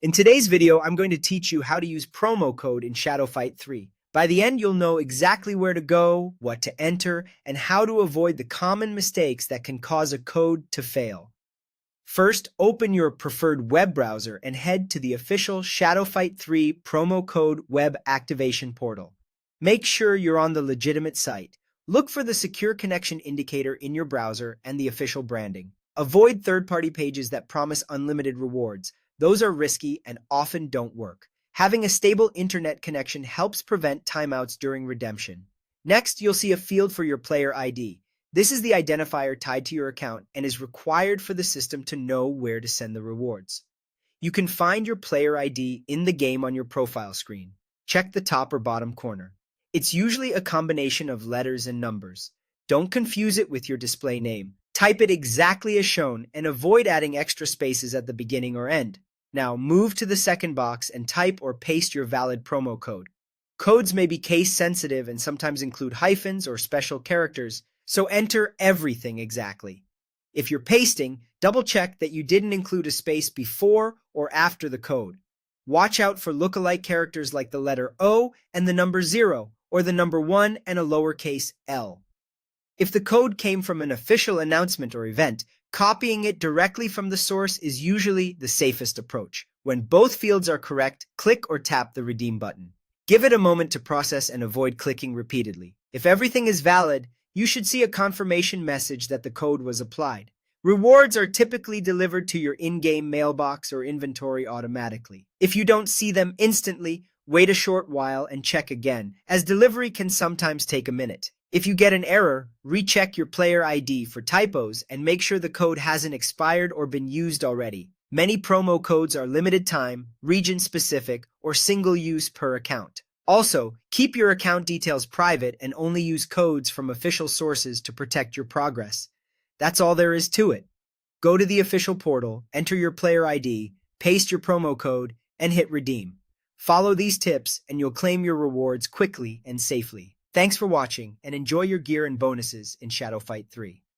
In today's video, I'm going to teach you how to use promo code in Shadow Fight 3. By the end, you'll know exactly where to go, what to enter, and how to avoid the common mistakes that can cause a code to fail. First, open your preferred web browser and head to the official Shadow Fight 3 promo code web activation portal. Make sure you're on the legitimate site. Look for the secure connection indicator in your browser and the official branding. Avoid third-party pages that promise unlimited rewards. Those are risky and often don't work. Having a stable internet connection helps prevent timeouts during redemption. Next, you'll see a field for your player ID. This is the identifier tied to your account and is required for the system to know where to send the rewards. You can find your player ID in the game on your profile screen. Check the top or bottom corner. It's usually a combination of letters and numbers. Don't confuse it with your display name. Type it exactly as shown and avoid adding extra spaces at the beginning or end. Now move to the second box and type or paste your valid promo code. Codes may be case sensitive and sometimes include hyphens or special characters, so enter everything exactly. If you're pasting, double check that you didn't include a space before or after the code. Watch out for lookalike characters like the letter O and the number 0, or the number 1 and a lowercase l. If the code came from an official announcement or event, copying it directly from the source is usually the safest approach. When both fields are correct, click or tap the redeem button. Give it a moment to process and avoid clicking repeatedly. If everything is valid, you should see a confirmation message that the code was applied. Rewards are typically delivered to your in-game mailbox or inventory automatically. If you don't see them instantly, wait a short while and check again, as delivery can sometimes take a minute. If you get an error, recheck your player ID for typos and make sure the code hasn't expired or been used already. Many promo codes are limited time, region-specific, or single-use per account. Also, keep your account details private and only use codes from official sources to protect your progress. That's all there is to it. Go to the official portal, enter your player ID, paste your promo code, and hit redeem. Follow these tips and you'll claim your rewards quickly and safely. Thanks for watching and enjoy your gear and bonuses in Shadow Fight 3.